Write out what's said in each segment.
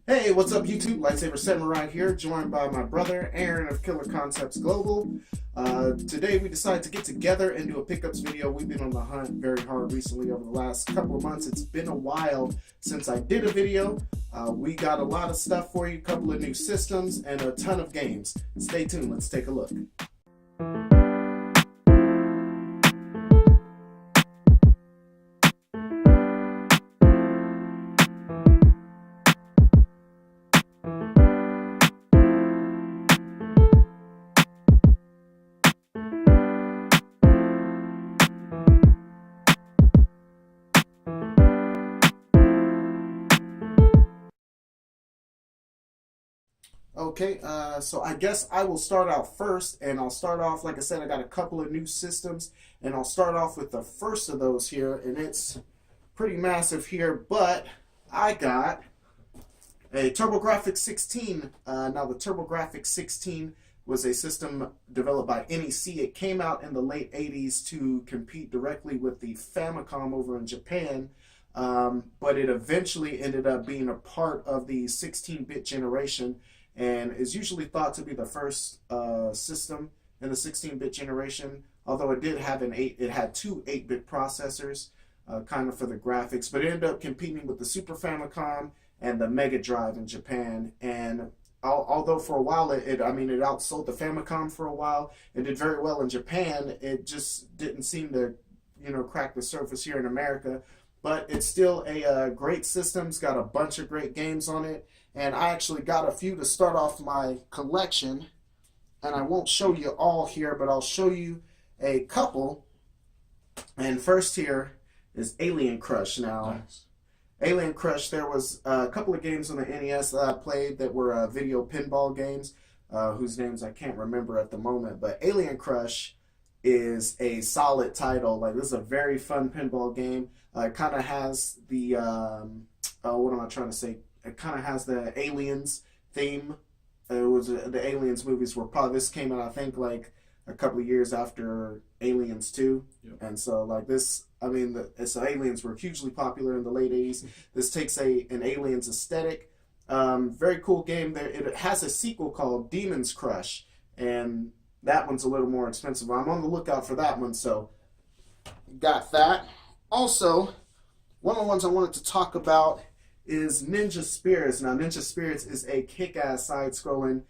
Hey, what's up YouTube? Lightsaber Samurai here, joined by my brother Aaron of Killer Koncepts Global. Today we decided to get together and do a pickups video. We've been on the hunt very hard recently over the last couple of months. It's been a while since I did a video. We got a lot of stuff for you, a couple of new systems, and a ton of games. Stay tuned, let's take a look. Okay, so I guess I will start out first, and I'll start off, like I said, I got a couple of new systems, and I'll start off with the first of those here, and it's pretty massive here, but I got a TurboGrafx 16. Now, the TurboGrafx 16 was a system developed by NEC. It came out in the late 80s to compete directly with the Famicom over in Japan, but it eventually ended up being a part of the 16-bit generation, and is usually thought to be the first system in the 16-bit generation. Although it did have it had two 8-bit processors, kind of for the graphics, but it ended up competing with the Super Famicom and the Mega Drive in Japan. And although for a while it outsold the Famicom for a while, it did very well in Japan. It just didn't seem to, crack the surface here in America. But it's still a great system. It's got a bunch of great games on it. And I actually got a few to start off my collection. And I won't show you all here, but I'll show you a couple. And first here is Alien Crush. Now, nice. Alien Crush, there was a couple of games on the NES that I played that were video pinball games, whose names I can't remember at the moment. But Alien Crush is a solid title. Like, this is a very fun pinball game. It kind of has the, what am I trying to say? It kind of has the Aliens theme. It was the Aliens movies were probably, this came out, I think, like a couple of years after Aliens 2. Yep. And so, like, this, Aliens were hugely popular in the late 80s. This takes an Aliens aesthetic. Very cool game. It has a sequel called Demon's Crush, and that one's a little more expensive. I'm on the lookout for that one, so got that. Also, one of the ones I wanted to talk about is Ninja Spirits. Now, Ninja Spirits is a kick-ass side-scrolling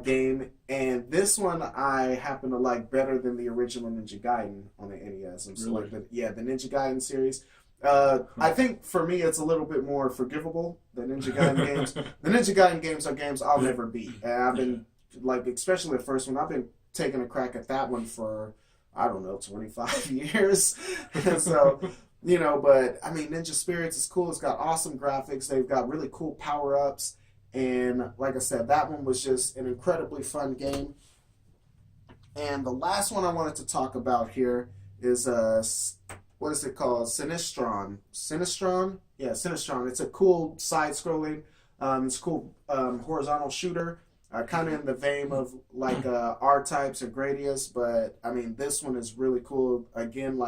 game, and this one I happen to like better than the original Ninja Gaiden on the NES. I'm so like the Ninja Gaiden series. I think for me it's a little bit more forgivable than Ninja Gaiden games. The Ninja Gaiden games are games I'll never beat, and I've been especially the first one, I've been taking a crack at that one for, I don't know, 25 years. And so, but Ninja Spirits is cool. It's got awesome graphics. They've got really cool power-ups. And like I said, that one was just an incredibly fun game. And the last one I wanted to talk about here is, what is it called? Sinister On. Sinister On? Yeah, Sinister On. It's a cool side-scrolling, it's a cool horizontal shooter. Kind of in the vein of like R-Types or Gradius, but this one is really cool. Again,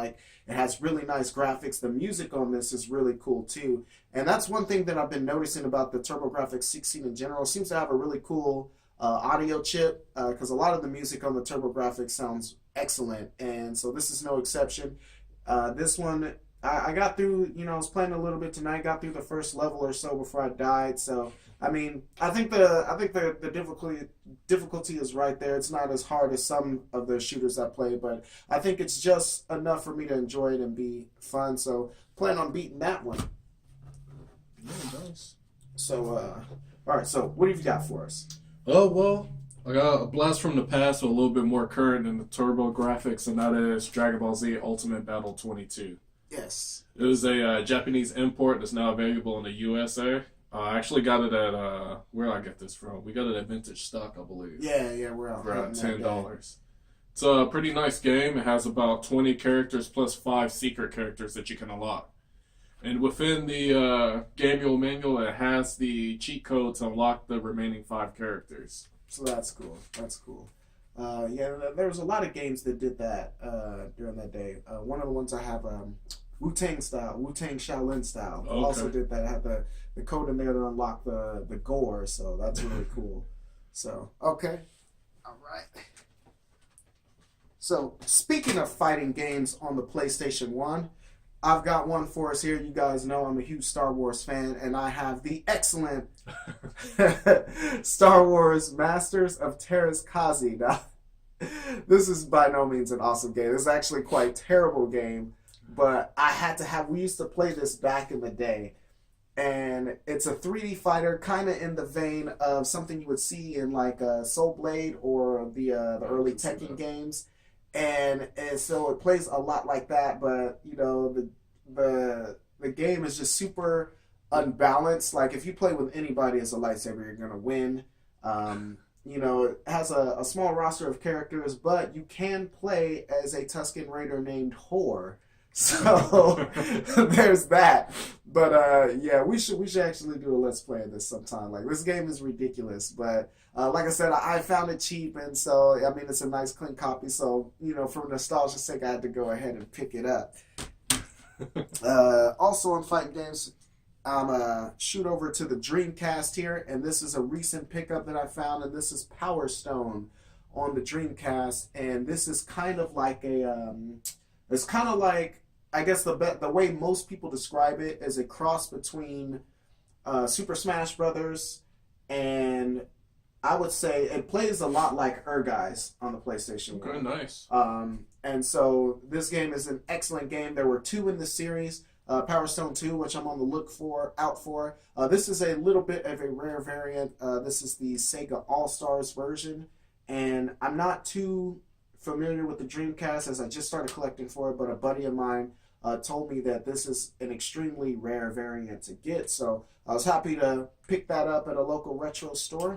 it has really nice graphics. The music on this is really cool too, and that's one thing that I've been noticing about the TurboGrafx 16 in general. It seems to have a really cool audio chip, because a lot of the music on the TurboGrafx sounds excellent, and so this is no exception. This one I got through. I was playing a little bit tonight. Got through the first level or so before I died. So. I think the difficulty is right there. It's not as hard as some of the shooters I play, but I think it's just enough for me to enjoy it and be fun. So plan on beating that one. Yeah, nice. So all right. So what have you got for us? Oh well, I got a blast from the past, with a little bit more current than the TurboGrafx, and that is Dragon Ball Z Ultimate Battle 22. Yes. It was a Japanese import that's now available in the USA. I actually got it at, where did I get this from? We got it at Vintage Stock, I believe. Yeah, we're out. For $10. It's a pretty nice game. It has about 20 characters plus 5 secret characters that you can unlock. And within the game manual, it has the cheat code to unlock the remaining 5 characters. So that's cool. There was a lot of games that did that during that day. One of the ones I have, Wu-Tang Shaolin style. Okay. Also did that. I had the code in there to unlock the gore. So that's really cool. So okay, all right. So speaking of fighting games on the PlayStation 1, I've got one for us here. You guys know I'm a huge Star Wars fan, and I have the excellent Star Wars Masters of Teras. Now, this is by no means an awesome game. This is actually quite a terrible game, but I had to have. We used to play this back in the day, and it's a 3D fighter, kind of in the vein of something you would see in like Soul Blade or the early Tekken games. And so it plays a lot like that, but you know the game is just super unbalanced. Like if you play with anybody as a lightsaber, you're gonna win. You know, it has a small roster of characters, but you can play as a Tusken Raider named Hor. So there's that. But yeah, we should actually do a let's play of this sometime. Like this game is ridiculous, but like I said, I found it cheap, and so I mean it's a nice clean copy. So you know, for nostalgia's sake, I had to go ahead and pick it up. Also on fighting games, I'm shoot over to the Dreamcast here, and this is a recent pickup that I found, and this is Power Stone on the Dreamcast, and this is kind of like a it's kind of like, I guess the way most people describe it is a cross between Super Smash Brothers, and I would say it plays a lot like Guys on the PlayStation 1. Okay, nice. And so this game is an excellent game. There were 2 in the series, Power Stone 2, which I'm on the out for. This is a little bit of a rare variant. This is the Sega All-Stars version, and I'm not too familiar with the Dreamcast as I just started collecting for it, but a buddy of mine told me that this is an extremely rare variant to get, so I was happy to pick that up at a local retro store.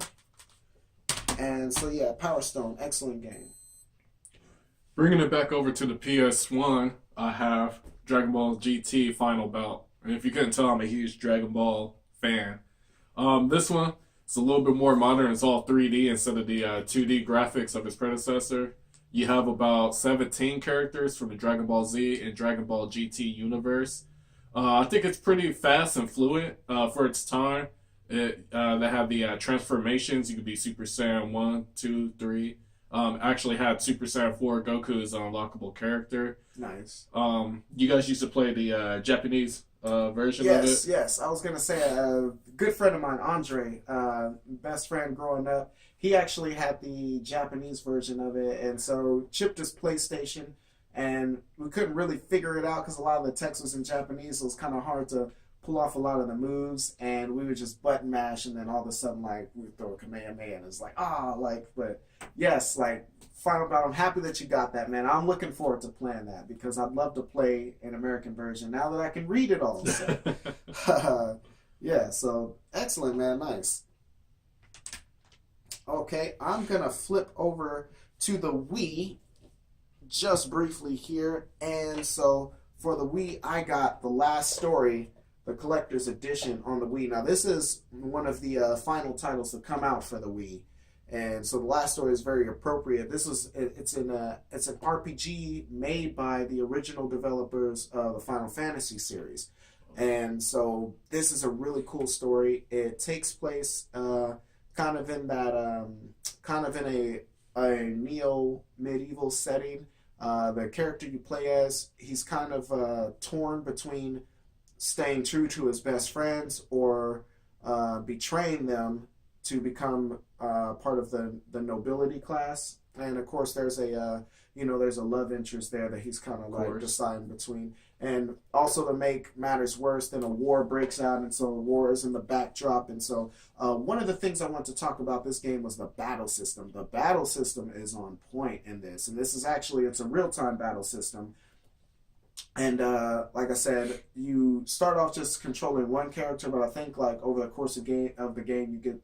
And so yeah, Power Stone, excellent game. Bringing it back over to the PS1, I have Dragon Ball GT Final Bout. And if you couldn't tell, I'm a huge Dragon Ball fan. This one is a little bit more modern. It's all 3D instead of the 2D graphics of its predecessor. You have about 17 characters from the Dragon Ball Z and Dragon Ball GT universe. I think it's pretty fast and fluid for its time. They have the transformations. You could be Super Saiyan 1, 2, 3. Actually had Super Saiyan 4. Goku is an unlockable character. Nice. You guys used to play the Japanese version of it? Yes. I was going to say a good friend of mine, Andre, best friend growing up, he actually had the Japanese version of it, and so chipped his PlayStation, and we couldn't really figure it out because a lot of the text was in Japanese, so it was kind of hard to pull off a lot of the moves, and we would just button mash, and then all of a sudden, like, we would throw a Kamehameha, and it's like, but yes, like, Final Bout, I'm happy that you got that, man. I'm looking forward to playing that, because I'd love to play an American version now that I can read it all, so. Yeah, so, excellent, man, nice. Okay, I'm going to flip over to the Wii just briefly here, and so for the Wii, I got The Last Story, the collector's edition on the Wii. Now, this is one of the final titles to come out for the Wii, and so The Last Story is very appropriate. It's an RPG made by the original developers of the Final Fantasy series, and so this is a really cool story. It takes place kind of in a neo-medieval setting. The character you play as, he's kind of torn between staying true to his best friends or betraying them to become part of the nobility class. And of course, there's a love interest there that he's kind of like deciding between. And also, to make matters worse, then a war breaks out, and so the war is in the backdrop. And so one of the things I want to talk about this game was the battle system. The battle system is on point in this, and this is actually, it's a real-time battle system. And like I said, you start off just controlling one character, but I think like over the course of the game, you get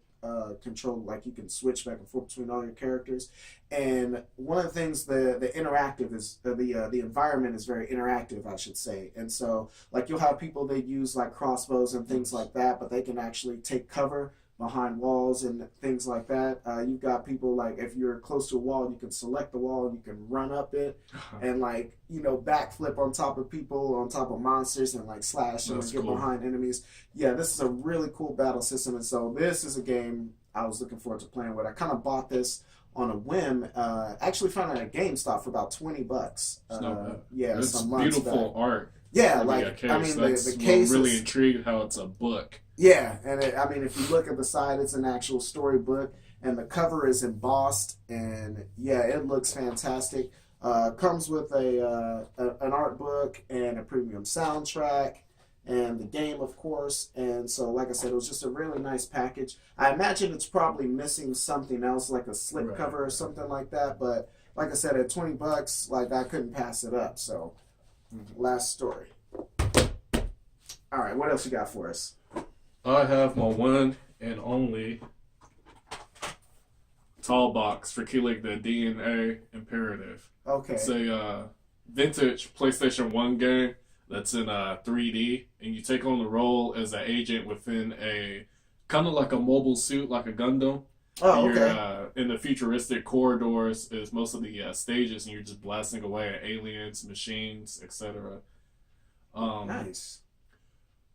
control, like you can switch back and forth between all your characters. And one of the things, the interactive is the environment is very interactive, I should say. And so like you'll have people that use like crossbows and things like that, but they can actually take cover behind walls and things like that. You've got people like if you're close to a wall, you can select the wall and you can run up it and like backflip on top of people, on top of monsters, and like slash and get cool. behind enemies. Yeah, this is a really cool battle system, and so this is a game I was looking forward to playing with. I kind of bought this on a whim. Actually found it at GameStop for about $20. Yeah, it's some months beautiful back. art. Yeah, like I mean, the case. I'm really intrigued how it's a book. Yeah, and if you look at the side, it's an actual storybook, and the cover is embossed, and yeah, it looks fantastic. Comes with an art book and a premium soundtrack, and the game, of course. And so, like I said, it was just a really nice package. I imagine it's probably missing something else, like a slip cover or something like that. But like I said, at $20, like I couldn't pass it up. So, last story. All right, what else you got for us? I have my one and only tall box for killing the DNA imperative. Okay. It's a vintage PlayStation 1 game that's in 3D, and you take on the role as an agent within a kind of like a mobile suit, like a Gundam. Oh, and okay. You're in the futuristic corridors is most of the stages, and you're just blasting away at aliens, machines, etc. Nice.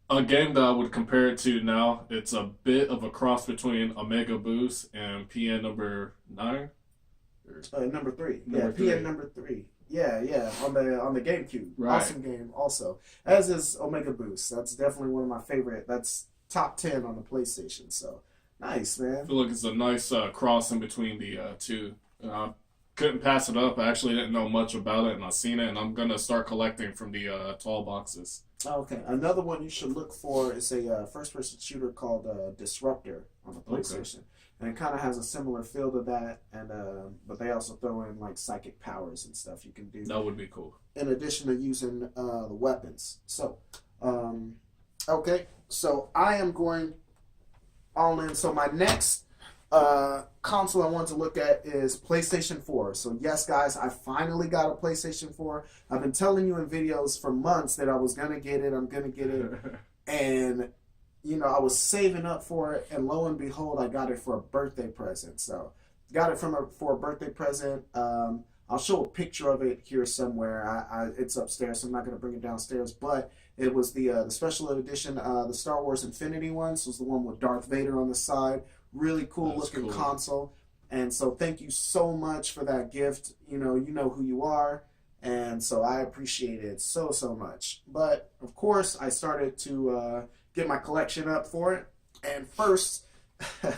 A game that I would compare it to now, it's a bit of a cross between Omega Boost and PN number 9. Number 3. Yeah, PN number 3. Yeah, on the GameCube. Right. Awesome game also. As is Omega Boost. That's definitely one of my favorite. That's top 10 on the PlayStation. So, nice, man. I feel like it's a nice cross in between the two. Couldn't pass it up. I actually didn't know much about it, and I've seen it, and I'm going to start collecting from the tall boxes. Okay. Another one you should look for is a first-person shooter called Disruptor on the PlayStation. Okay. And it kind of has a similar feel to that, and but they also throw in like psychic powers and stuff you can do. That would be cool. In addition to using the weapons. So, okay. So I am going all in. So my next console I want to look at is PlayStation 4. So yes, guys, I finally got a PlayStation 4. I've been telling you in videos for months that I was going to get it. I'm going to get it. And, I was saving up for it. And lo and behold, I got it for a birthday present. So got it for a birthday present. I'll show a picture of it here somewhere. It's upstairs, so I'm not going to bring it downstairs. But it was the special edition, the Star Wars Infinity one. So it was the one with Darth Vader on the side. Really cool looking console. And so thank you so much for that gift. You know who you are. And so I appreciate it so much. But of course I started to get my collection up for it. And first, this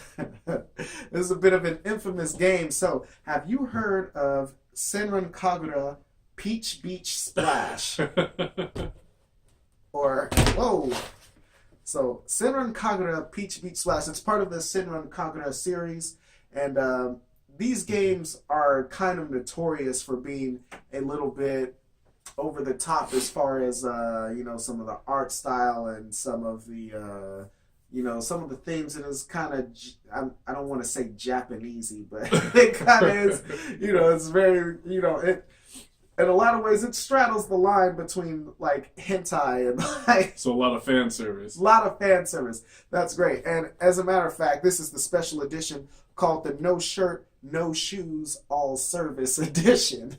is a bit of an infamous game. So have you heard of Senran Kagura Peach Beach Splash? Or, whoa. So, Senran Kagura Peach Beach Splash, it's part of the Senran Kagura series, and these games are kind of notorious for being a little bit over the top as far as, some of the art style and some of the, some of the things. It is kind of, I don't want to say Japanesey, but it kind of is, it's very, in a lot of ways, it straddles the line between, like, hentai and, like... So a lot of fan service. A lot of fan service. That's great. And as a matter of fact, this is the special edition called the No Shirt, No Shoes, All Service Edition.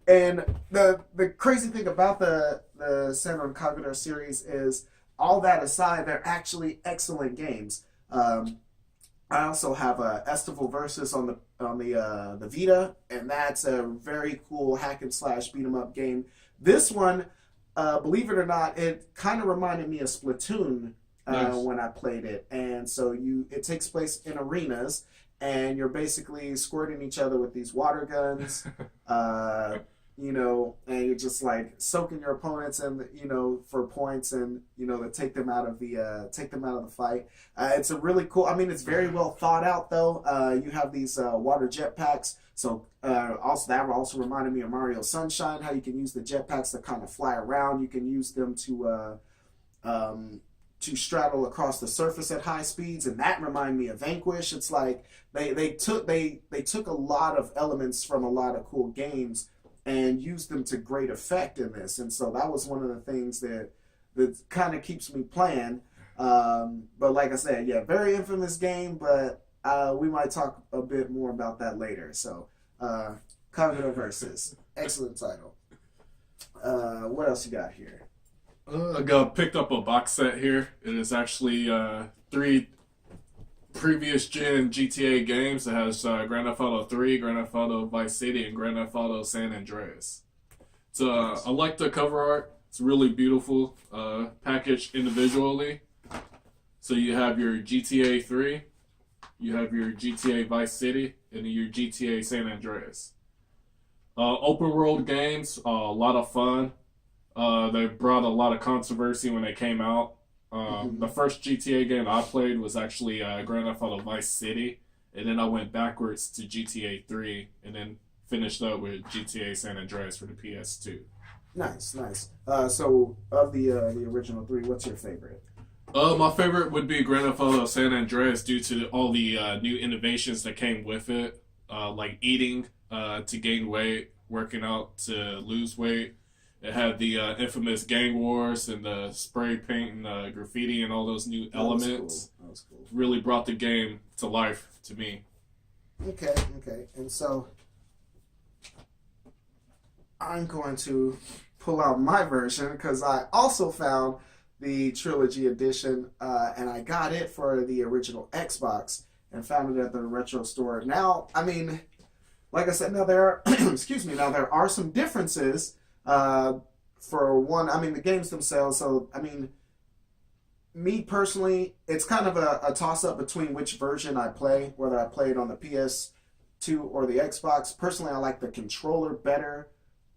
And the crazy thing about the Senran Kagura series is, all that aside, they're actually excellent games. I also have Estival Versus on the Vita, and that's a very cool hack and slash beat 'em up game. This one, believe it or not, it kind of reminded me of Splatoon when I played it, and so it takes place in arenas, and you're basically squirting each other with these water guns. And you're just like soaking your opponents and for points and to take them out of the fight. It's a really cool. I mean, it's very well thought out though. You have these water jetpacks. So that also reminded me of Mario Sunshine. How you can use the jetpacks to kind of fly around. You can use them to straddle across the surface at high speeds, and that reminded me of Vanquish. It's like they took a lot of elements from a lot of cool games and used them to great effect in this. And so that was one of the things that kind of keeps me playing. But like I said, yeah, very infamous game, but we might talk a bit more about that later. So, Covenant Versus, excellent title. What else you got here? Picked up a box set here. It is actually 3 previous gen GTA games. It has Grand Theft Auto 3, Grand Theft Auto Vice City, and Grand Theft Auto San Andreas. So I like the cover art. It's really beautiful, packaged individually. So you have your GTA 3, you have your GTA Vice City, and your GTA San Andreas. Open world games, a lot of fun. They brought a lot of controversy when they came out. The first GTA game I played was actually Grand Theft Auto Vice City, and then I went backwards to GTA 3, and then finished up with GTA San Andreas for the PS2. Nice, nice. So of the original 3, what's your favorite? My favorite would be Grand Theft Auto San Andreas due to all the new innovations that came with it, like eating to gain weight, working out to lose weight. It had the infamous gang wars and the spray paint and graffiti and all those new elements. That was cool. Really brought the game to life to me. Okay. And so I'm going to pull out my version because I also found the Trilogy Edition, and I got it for the original Xbox and found it at the retro store. Now, I mean, like I said, now there are excuse me. Now there are some differences. For one, I mean, the games themselves. So, I mean, me personally, it's kind of a toss-up between which version I play, whether I play it on the PS2 or the Xbox. Personally, I like the controller better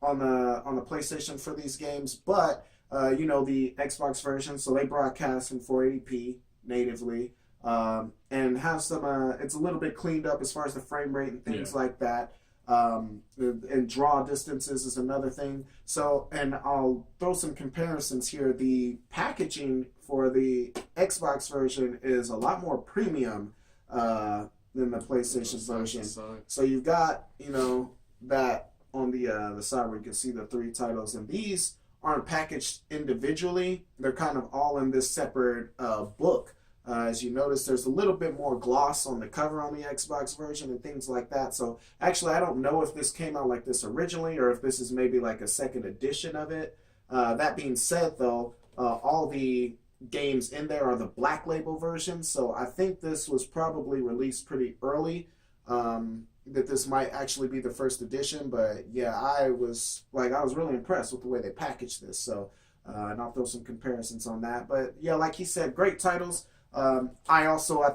on the PlayStation for these games, but the Xbox version, so they broadcast in 480p natively, and have some. It's a little bit cleaned up as far as the frame rate and things like that. And draw distances is another thing. So, and I'll throw some comparisons here. The packaging for the Xbox version is a lot more premium than the PlayStation version. So you've got that on the side where you can see the 3 titles, and these aren't packaged individually. They're kind of all in this separate book. As you notice, there's a little bit more gloss on the cover on the Xbox version and things like that. So actually, I don't know if this came out like this originally or if this is maybe like a second edition of it. That being said, though, all the games in there are the Black Label version. So I think this was probably released pretty early. That this might actually be the first edition. But yeah, I was really impressed with the way they packaged this. So and I'll throw some comparisons on that. But yeah, like he said, great titles. I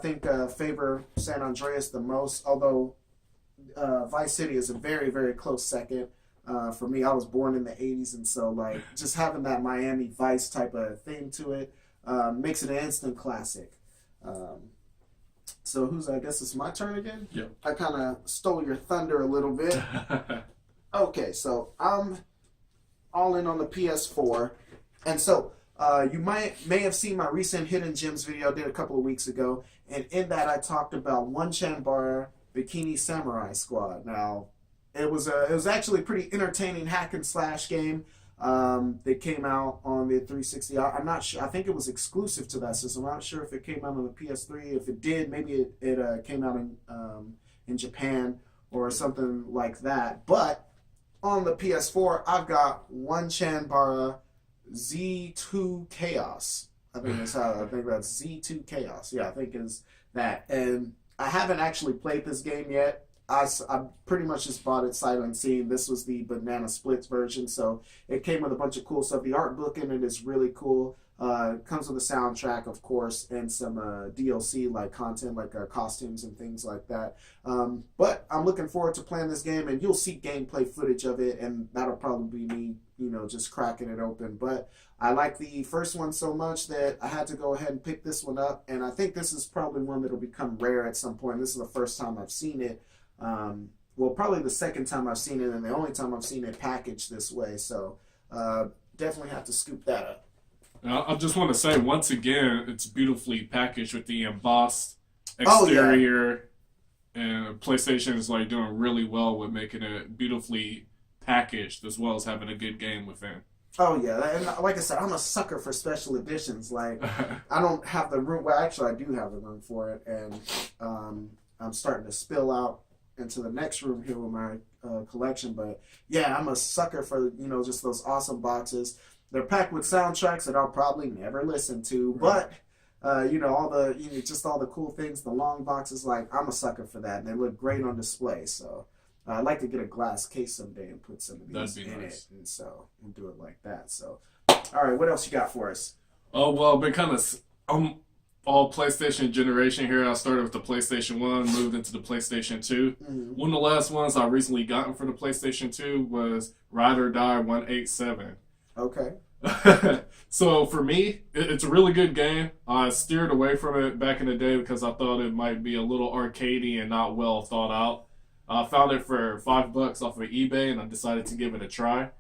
think favor San Andreas the most, although Vice City is a very, very close second. For me, I was born in the 80s, and so like just having that Miami Vice type of thing to it makes it an instant classic. So I guess it's my turn again? Yep. I kind of stole your thunder a little bit. Okay, so I'm all in on the PS4, and so you may have seen my recent Hidden Gems video I did a couple of weeks ago, and in that I talked about One Chanbara Bikini Samurai Squad. Now, it was actually a pretty entertaining hack and slash game that came out on the 360. I'm not sure. I think it was exclusive to that system. I'm not sure if it came out on the PS3. If it did, maybe it came out in Japan or something like that. But on the PS4, I've got One Chanbara Z2 Chaos. I think that's Z2 Chaos. Yeah, I think is that. And I haven't actually played this game yet. I pretty much just bought it sight unseen. This was the Banana Splits version, so it came with a bunch of cool stuff. The art book in it is really cool. It comes with a soundtrack, of course, and some DLC like content, like costumes and things like that. But I'm looking forward to playing this game, and you'll see gameplay footage of it, and that'll probably be me, just cracking it open. But I like the first one so much that I had to go ahead and pick this one up, and I think this is probably one that'll become rare at some point. This is the first time I've seen it. Well, probably the second time I've seen it, and the only time I've seen it packaged this way. So definitely have to scoop that up. I just want to say, once again, it's beautifully packaged with the embossed exterior. And PlayStation is doing really well with making it beautifully packaged as well as having a good game within. Oh yeah, and like I said, I'm a sucker for special editions. Like, I don't have the room. Well, actually, I do have the room for it, and I'm starting to spill out into the next room here with my collection. But yeah, I'm a sucker for just those awesome boxes. They're packed with soundtracks that I'll probably never listen to, Right. but all the just all the cool things, the long boxes. Like, I'm a sucker for that, and they look great on display. So. I'd like to get a glass case someday and put some of these That'd be in nice. it, and do it like that. So, all right, what else you got for us? Oh well, been kind of all PlayStation generation here. I started with the PlayStation 1, moved into the PlayStation 2. Mm-hmm. One of the last ones I recently gotten for the PlayStation 2 was Ride or Die 187. Okay. So for me, it's a really good game. I steered away from it back in the day because I thought it might be a little arcadey and not well thought out. I found it for $5 off of eBay, and I decided to give it a try.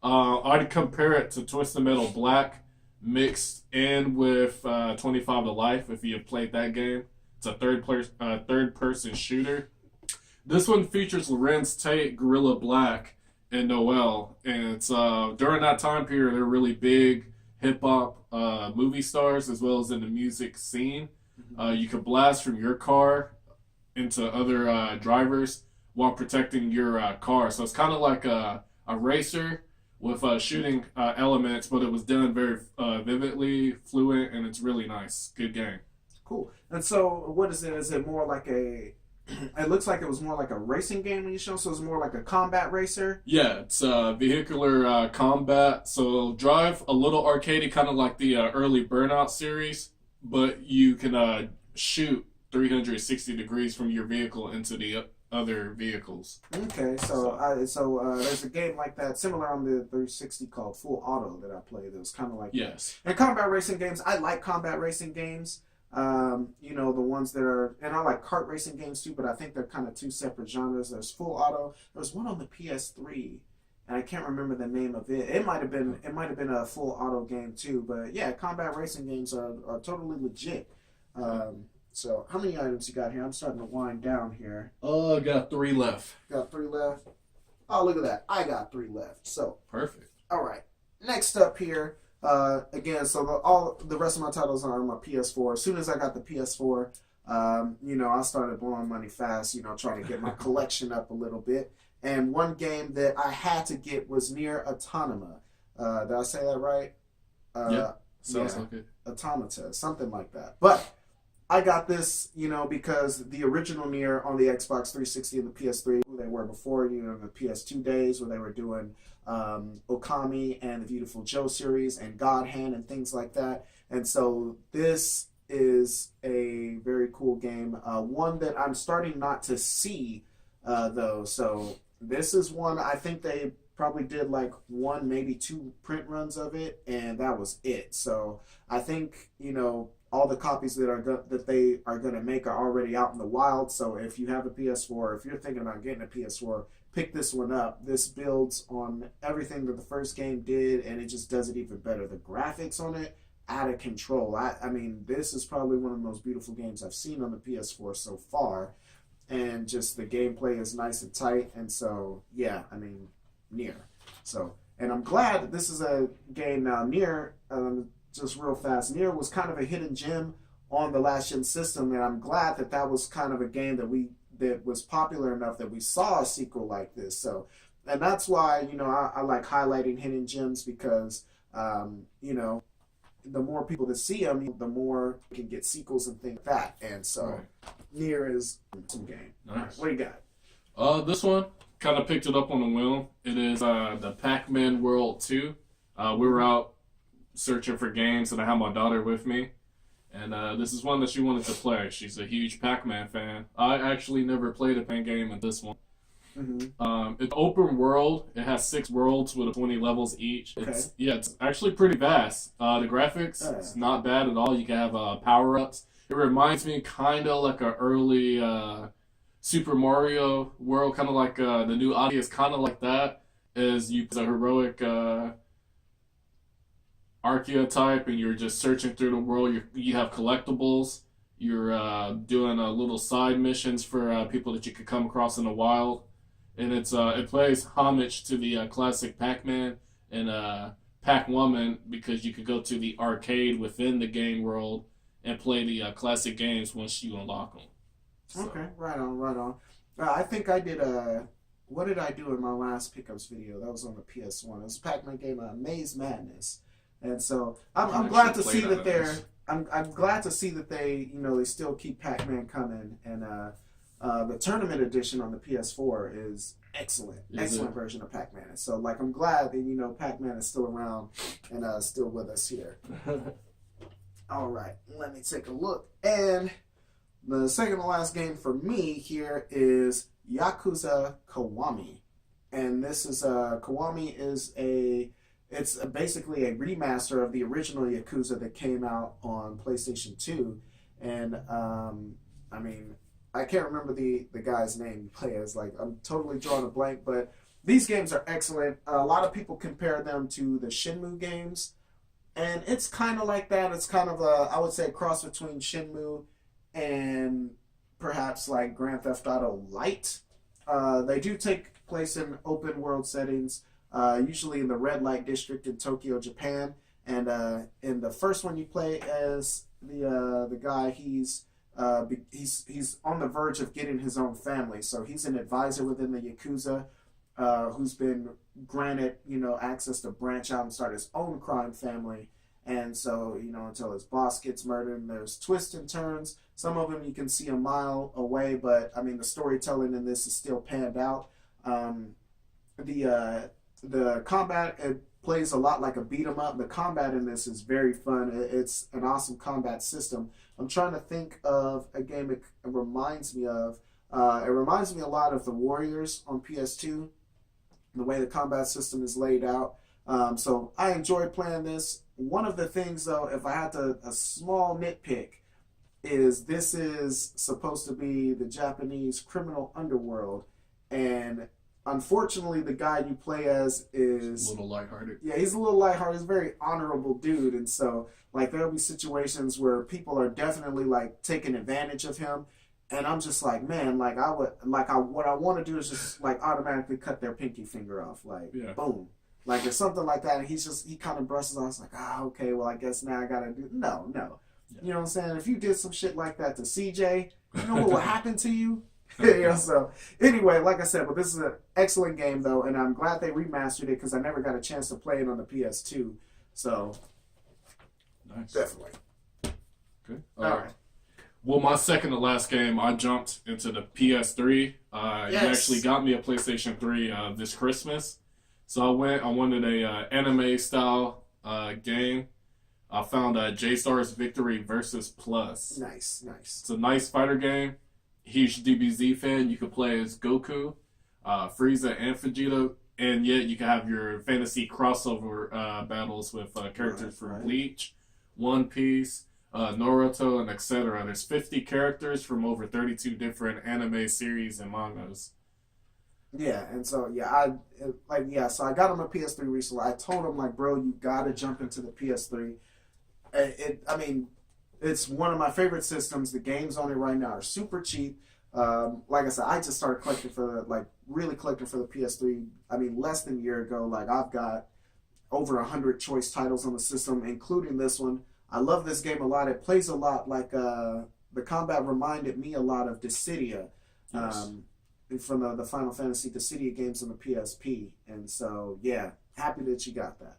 I'd compare it to Twisted Metal Black mixed in with 25 to Life. If you have played that game, it's a third person shooter. This one features Lorenz Tate, Gorilla Black, and Noel, and it's during that time period they're really big hip hop movie stars as well as in the music scene. You could blast from your car into other drivers while protecting your car. So it's kind of like a racer with shooting elements, but it was done very vividly, fluent, and it's really nice. Good game. Cool. And so, what is it? Is it more like a? It looks like it was more like a racing game when you show. So it's more like a combat racer. Yeah, it's vehicular combat. So drive a little arcadey, kind of like the early Burnout series, but you can shoot 360 degrees from your vehicle into the other vehicles. Okay, so there's a game like that similar on the 360 called Full Auto that I played. That was kind of like Yes. And combat racing games, I like combat racing games. The ones that are, and I like kart racing games too, but I think they're kind of two separate genres. There's Full Auto. There's one on the PS3, and I can't remember the name of it. It might have been a Full Auto game too. But yeah, combat racing games are totally legit. So how many items you got here? I'm starting to wind down here. Oh, I got 3 left. Got 3 left. Oh, look at that. I got 3 left. So Perfect. all right. Next up here. Again, so all the rest of my titles are on my PS4. As soon as I got the PS4, I started blowing money fast, trying to get my collection up a little bit. And one game that I had to get was Nier Automata. Did I say that right? Yeah. Sounds like it. Automata, something like that. But I got this, because the original Nier on the Xbox 360 and the PS3, who they were before, the PS2 days where they were doing Okami and the Beautiful Joe series and God Hand and things like that. And so this is a very cool game. One that I'm starting not to see, though. So this is one, I think they probably did like 1, maybe 2 print runs of it, and that was it. So I think, all the copies that they are going to make are already out in the wild. So if you have a PS4, if you're thinking about getting a PS4, pick this one up. This builds on everything that the first game did, and it just does it even better. The graphics on it, out of control. I mean, this is probably one of the most beautiful games I've seen on the PS4 so far, and just the gameplay is nice and tight. And so, yeah, I mean, Nier. So, and I'm glad that this is a game now. Nier, just real fast, Nier was kind of a hidden gem on the last gen system, and I'm glad that was kind of a game that was popular enough that we saw a sequel like this. So, and that's why I like highlighting hidden gems, because the more people that see them, the more you can get sequels and things like that. And so, Right. Nier is some game. Nice. What do you got? This one kind of picked it up on a whim. It is the PacMan World 2. We were out searching for games, and I had my daughter with me, and this is one that she wanted to play. She's a huge Pac-Man fan. I actually never played a Pac game in this one. Mm-hmm. It's open world. It has 6 worlds with 20 levels each. It's actually pretty vast. The graphics, it's not bad at all. You can have power-ups. It reminds me kind of like an early Super Mario World, kind of like the new Odyssey is kind of like that. As you a heroic archetype, and you're just searching through the world. You have collectibles. You're doing little side missions for people that you could come across in the wild, and it plays homage to the classic Pac-Man and Pac-Woman because you could go to the arcade within the game world and play the classic games once you unlock them. So. Okay, right on, right on. I think I did what did I do in my last pickups video? That was on the PS1. It was a Pac-Man game, Maze Madness, and so I'm glad to see that they're. I'm glad to see that they they still keep Pac-Man coming, and the tournament edition on the PS4 is excellent, excellent version of Pac-Man. And so like I'm glad that Pac-Man is still around and still with us here. All right, let me take a look. And the second to last game for me here is Yakuza Kiwami. And this is Kiwami is it's basically a remaster of the original Yakuza that came out on PlayStation 2. And I mean, I can't remember the guy's name you play as. Like, I'm totally drawing a blank, but these games are excellent. A lot of people compare them to the Shenmue games. And it's kind of like that. It's kind of I would say, a cross between Shenmue and perhaps like Grand Theft Auto Light. They do take place in open world settings, usually in the red light district in Tokyo, Japan. And in the first one, you play as the guy. He's on the verge of getting his own family, so he's an advisor within the Yakuza, who's been granted access to branch out and start his own crime family. And so, until his boss gets murdered, and there's twists and turns. Some of them you can see a mile away, but I mean, the storytelling in this is still panned out. The combat, it plays a lot like a beat 'em up. The combat in this is very fun. It's an awesome combat system. I'm trying to think of a game it reminds me of. It reminds me a lot of the Warriors on PS2, the way the combat system is laid out. So I enjoy playing this. One of the things, though, if I had a small nitpick, is this is supposed to be the Japanese criminal underworld, and unfortunately, the guy you play as is a little lighthearted. Yeah, he's a little lighthearted. He's a very honorable dude, and so like there'll be situations where people are definitely like taking advantage of him, and I'm just like, man, like what I want to do is just like automatically cut their pinky finger off, like boom. Like, or something like that, and he kind of brushes on. It's like, okay, well, I guess now I gotta do. No. Yeah. You know what I'm saying? If you did some shit like that to CJ, you know what will happen to you? So anyway, like I said, but this is an excellent game, though, and I'm glad they remastered it because I never got a chance to play it on the PS2. So, nice. Definitely. Good. All right. Well, my second to last game, I jumped into the PS3. Yes. You actually got me a PlayStation 3 this Christmas. So I wanted a anime style game. I found JStars Victory versus Plus. Nice. It's a nice fighter game. Huge DBZ fan. You can play as Goku, Frieza, and Vegeta, and yet you can have your fantasy crossover battles with characters from Bleach, One Piece, Naruto, and etc. There's 50 characters from over 32 different anime series and mangas. Yeah, and so so I got him a PS3 recently. I told him like, bro, you gotta jump into the PS3. It's one of my favorite systems. The games on it right now are super cheap. Like I said, I just started collecting really collecting for the PS3. I mean, less than a year ago. Like I've got over 100 choice titles on the system, including this one. I love this game a lot. It plays a lot like the combat reminded me a lot of Dissidia. Yes. From the Final Fantasy Dissidia games on the PSP. And so, yeah, happy that you got that.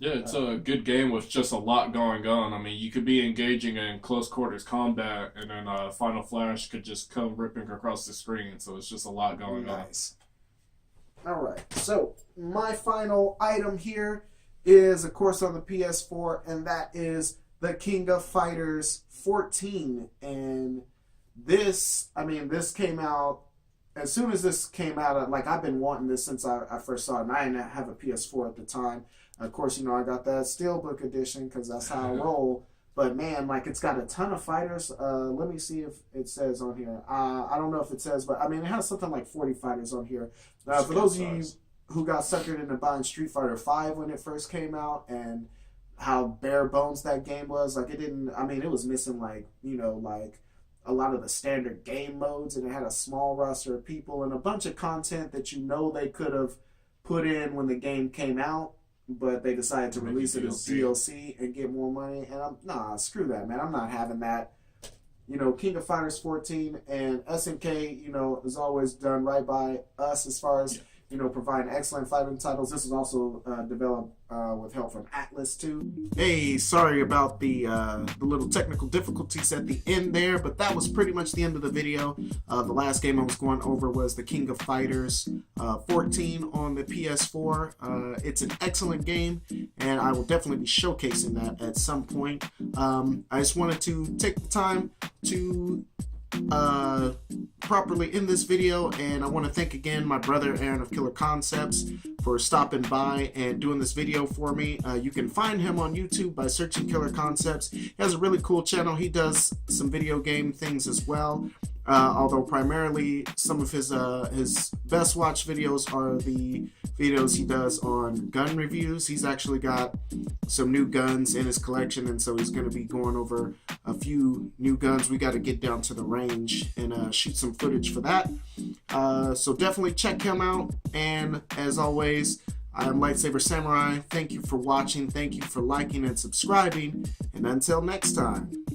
Yeah, it's a good game with just a lot going on. I mean, you could be engaging in close quarters combat, and then Final Flash could just come ripping across the screen. So it's just a lot going on. Nice. All right. So my final item here is, of course, on the PS4, and that is the King of Fighters 14. And this came out. As soon as this came out, like I've been wanting this since I first saw it, and I didn't have a PS4 at the time. Of course, I got that Steelbook edition because that's how I roll. But man, like it's got a ton of fighters. Let me see if it says on here. I don't know if it says, but I mean it has something like 40 fighters on here. For those of you who got suckered into buying Street Fighter V when it first came out, and how bare bones that game was, like it didn't. I mean, it was missing like a lot of the standard game modes, and it had a small roster of people and a bunch of content that they could have put in when the game came out. but they decided to Make release it it as DLC and get more money. And nah, screw that, man. I'm not having that. You know, King of Fighters 14 and SNK, you know, is always done right by us as far as, you know, providing excellent fighting titles. This was also developed with help from Atlas too. Hey, sorry about the little technical difficulties at the end there, but that was pretty much the end of the video. The last game I was going over was the King of Fighters 14 on the PS4. It's an excellent game, and I will definitely be showcasing that at some point. I just wanted to take the time to properly end this video, and I want to thank again my brother Aaron of Killer Koncepts for stopping by and doing this video for me. You can find him on YouTube by searching Killer Koncepts. He has a really cool channel. He does some video game things as well. Although primarily some of his best watched videos are the videos he does on gun reviews. He's actually got some new guns in his collection, and so he's going to be going over a few new guns. We got to get down to the range and shoot some footage for that. So definitely check him out. And as always, I am Lightsaber Samurai. Thank you for watching. Thank you for liking and subscribing. And until next time.